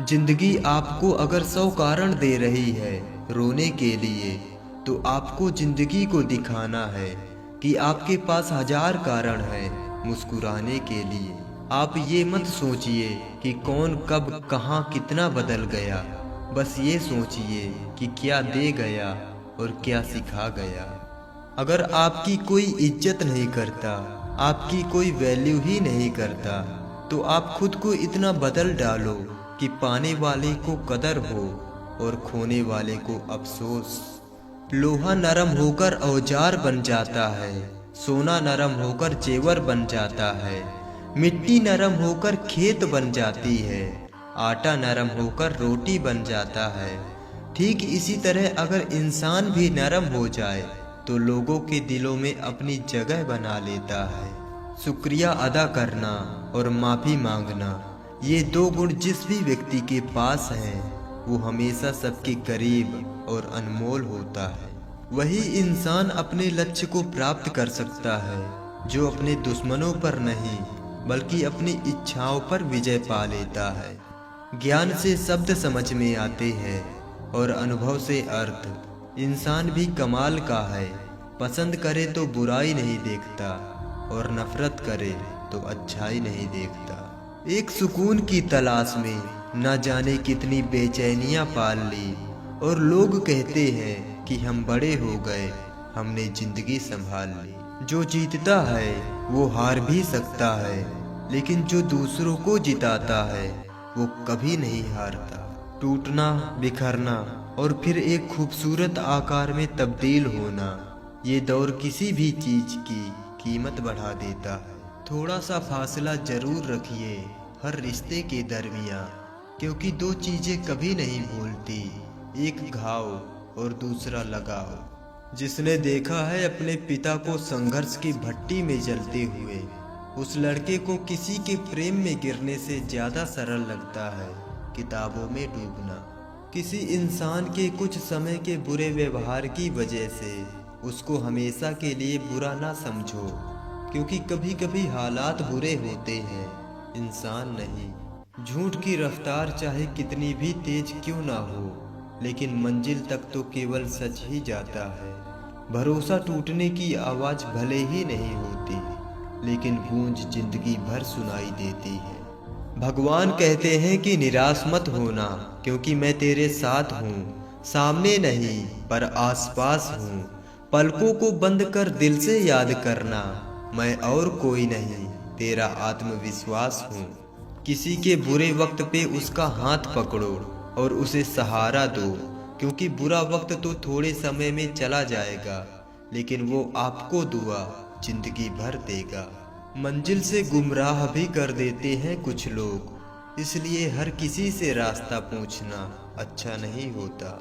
जिंदगी आपको अगर 100 कारण दे रही है रोने के लिए, तो आपको जिंदगी को दिखाना है कि आपके पास 1000 कारण है मुस्कुराने के लिए। आप ये मत सोचिए कि कौन कब कहाँ कितना बदल गया, बस ये सोचिए कि क्या दे गया और क्या सिखा गया। अगर आपकी कोई इज्जत नहीं करता, आपकी कोई वैल्यू ही नहीं करता, तो आप खुद को इतना बदल डालो कि पाने वाले को कदर हो और खोने वाले को अफसोस। लोहा नरम होकर औजार बन जाता है, सोना नरम होकर जेवर बन जाता है, मिट्टी नरम होकर खेत बन जाती है, आटा नरम होकर रोटी बन जाता है। ठीक इसी तरह अगर इंसान भी नरम हो जाए तो लोगों के दिलों में अपनी जगह बना लेता है। शुक्रिया अदा करना और माफ़ी मांगना, ये 2 गुण जिस भी व्यक्ति के पास हैं वो हमेशा सबके करीब और अनमोल होता है। वही इंसान अपने लक्ष्य को प्राप्त कर सकता है जो अपने दुश्मनों पर नहीं बल्कि अपनी इच्छाओं पर विजय पा लेता है। ज्ञान से शब्द समझ में आते हैं और अनुभव से अर्थ। इंसान भी कमाल का है, पसंद करे तो बुराई नहीं देखता और नफरत करे तो अच्छाई नहीं देखता। एक सुकून की तलाश में न जाने कितनी बेचैनियां पाल ली, और लोग कहते हैं कि हम बड़े हो गए, हमने जिंदगी संभाल ली। जो जीतता है वो हार भी सकता है, लेकिन जो दूसरों को जिताता है वो कभी नहीं हारता। टूटना, बिखरना और फिर एक खूबसूरत आकार में तब्दील होना, ये दौर किसी भी चीज की कीमत बढ़ा देता है। थोड़ा सा फासला जरूर रखिए हर रिश्ते के दरमियाँ, क्योंकि 2 चीजें कभी नहीं भूलती, एक घाव और दूसरा लगाव। जिसने देखा है अपने पिता को संघर्ष की भट्टी में जलते हुए, उस लड़के को किसी के प्रेम में गिरने से ज्यादा सरल लगता है किताबों में डूबना। किसी इंसान के कुछ समय के बुरे व्यवहार की वजह से उसको हमेशा के लिए बुरा ना समझो, क्योंकि कभी कभी हालात बुरे होते हैं, इंसान नहीं। झूठ की रफ्तार चाहे कितनी भी तेज क्यों ना हो, लेकिन मंजिल तक तो केवल सच ही जाता है। भरोसा टूटने की आवाज भले ही नहीं होती, लेकिन गूंज जिंदगी भर सुनाई देती है। भगवान कहते हैं कि निराश मत होना, क्योंकि मैं तेरे साथ हूँ, सामने नहीं पर आसपास हूँ। पलकों को बंद कर दिल से याद करना, मैं और कोई नहीं तेरा आत्मविश्वास हूँ। किसी के बुरे वक्त पे उसका हाथ पकड़ो और उसे सहारा दो, क्योंकि बुरा वक्त तो थोड़े समय में चला जाएगा, लेकिन वो आपको दुआ जिंदगी भर देगा। मंजिल से गुमराह भी कर देते हैं कुछ लोग, इसलिए हर किसी से रास्ता पूछना अच्छा नहीं होता।